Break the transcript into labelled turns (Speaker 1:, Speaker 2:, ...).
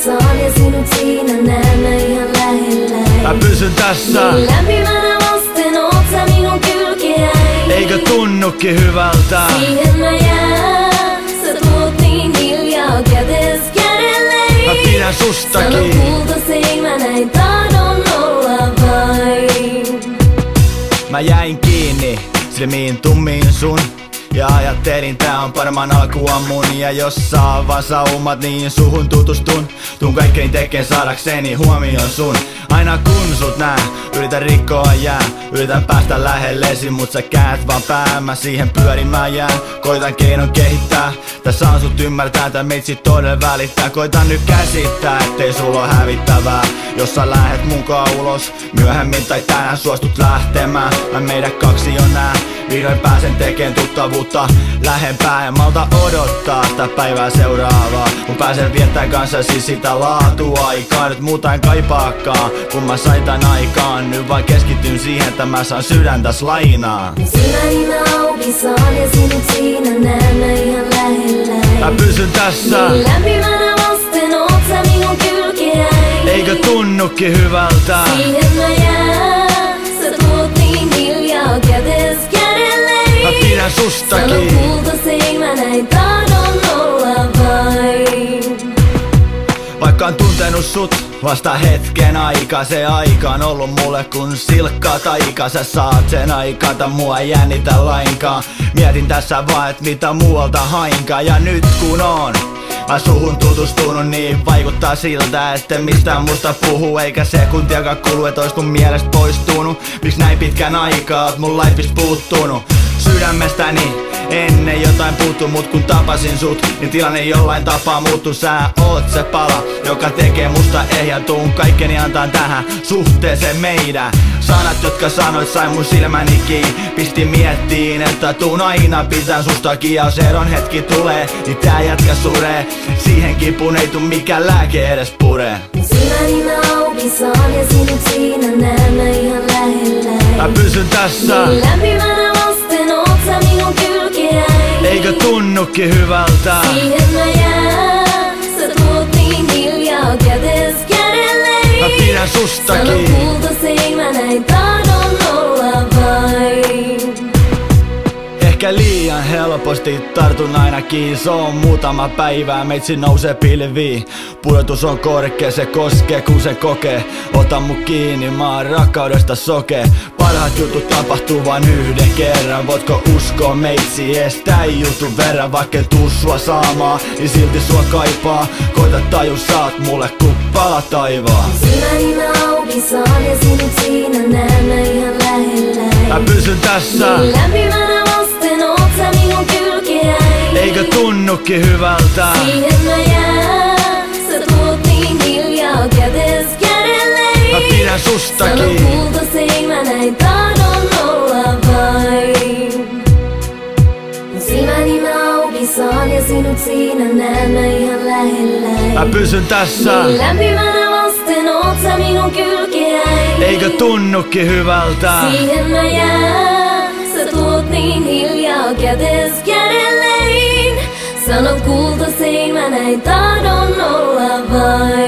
Speaker 1: Saan ja sinut siinä näemme ihan lähellä.
Speaker 2: Mä pysyn tässä.
Speaker 1: Niin lämpimänä vasten oot sä minun kylkeäin.
Speaker 2: Eikö tunnukin hyvältä?
Speaker 1: Siihen mä jään. Sä tuot niin hiljaa kätes kädelleen.
Speaker 2: Mä pidän sustakin.
Speaker 1: Sano kultasein mä näin tahdon olla vain.
Speaker 2: Mä jäin kiinni silmiin tummiin sun. Ja ajattelin tää on paremman alkua mun. Ja jos saa vaan saumat niin suhun tutustun. Tuun kaikkein tekeen saadakseni huomioon sun. Aina kun sut nää, yritän rikkoa jää. Yritän päästä lähellesi, mut sä käät vaan pää. Mä siihen pyörimään jään, koitan keinon kehittää. Tässä on sut ymmärtää, tää meitsi todella välittää. Koitan nyt käsittää, ettei sulla oo hävittävää. Jos sä lähet munkaan ulos, myöhemmin tai tänään suostut lähtemään. Mä meidät kaksi on nää, vihdoin pääsen tekeen tuttavuutta lähempää. En malta odottaa sitä päivää seuraavaa, kun pääsen viettää kanssasi sitä laatuaikaa. Nyt muuta en kaipaakaan, kun mä sain tän aikaan. Nyt vaan keskityn siihen, että mä saan sydäntäs lainaa.
Speaker 1: Silmäni mä auki saan ja sinut siinä näemme ihan lähellä.
Speaker 2: Mä pysyn tässä.
Speaker 1: Niin lämpimänä vasten oot sä minun kylkeäin.
Speaker 2: Eikö tunnukin hyvältä?
Speaker 1: Siihen mä jään. Sä tuot niin hiljaa kätes kädelleen.
Speaker 2: Mä pidän sustakin.
Speaker 1: Sano kultasein mä näin tahdon olla vain.
Speaker 2: Vaikka on tuntenut sut vasta hetken aikaa. Se aika on ollut mulle kun silkkaa taika. Sä saat sen aikaa, tai mua ei jännitä lainkaan. Mietin tässä vaan, et mitä muualta hainkaan. Ja nyt kun on mä suhun tutustunut, niin vaikuttaa siltä, että mistään musta puhuu. Eikä sekuntiakaan kulu, et ois mun mielestä poistunut. Miks näin pitkän aikaa oot mun lifeista puuttunut? Sydämestäni ennen jotain puuttu, mut kun tapasin sut, niin tilanne jollain tapaa muuttu. Sä oot se pala, joka tekee musta ehjän. Tuun kaikkeni antaan tähän suhteeseen meidän. Sanat, jotka sanoit, sai mun silmäni kiinni. Pisti miettiin, että tuun aina pitän sustakin. Ja jos eron hetki tulee, niin tää jätkä suree. Siihen kipuun ei tuu mikään lääke edes puree.
Speaker 1: Silmäni mä auki saan ja sinut siinä näemme ihan lähellä.
Speaker 2: Mä pysyn tässä.
Speaker 1: Niin lämpimänä vasten oot sä minun kylkeäin.
Speaker 2: Eikö tunnukin hyvältä?
Speaker 1: Siihen mä jään. Sä tuot niin hiljaa kätes kädelleen.
Speaker 2: Mä pidän sustakin.
Speaker 1: Sano kultasein mä näin tahdon olla vain.
Speaker 2: Ehkä liian helposti tartun ainakin. Se on muutama päivää, meitsi nousee pilviin. Pudotus on korkea, se koskee kun se kokee. Ota mut kiinni, mä oon rakkaudesta sokee. Parhaat jutut tapahtuu vain yhden kerran. Voitko uskoa meitsi ees tän jutun verran? Vaikken tuu sua saamaan, niin silti sua kaipaa. Koita taju, saat mulle kuppala taivaa.
Speaker 1: Silmäni mä auki saan ja sinut siinä näemme ihan lähellä.
Speaker 2: Mä pysyn tässä.
Speaker 1: Niin lämpimänä vasten oot sä minun kylkeäin.
Speaker 2: Eikö tunnukin hyvältä?
Speaker 1: Siihen mä jään. Sä tuot niin hiljaa kätes kädelleen.
Speaker 2: Mä pidän sustakin.
Speaker 1: Sano kultasein mä näin tahdon olla vain. Silmäni mä auki saan ja sinut siinä näemme ihan lähellä.
Speaker 2: Mä pysyn tässä.
Speaker 1: Niin lämpimänä vasten oot sä minun kylkeäin.
Speaker 2: Eikö tunnukin hyvältä?
Speaker 1: Siihen mä jään. Sä tuot niin hiljaa kätes kädelleen. Sanot kultasein mä näin tahdon olla vain.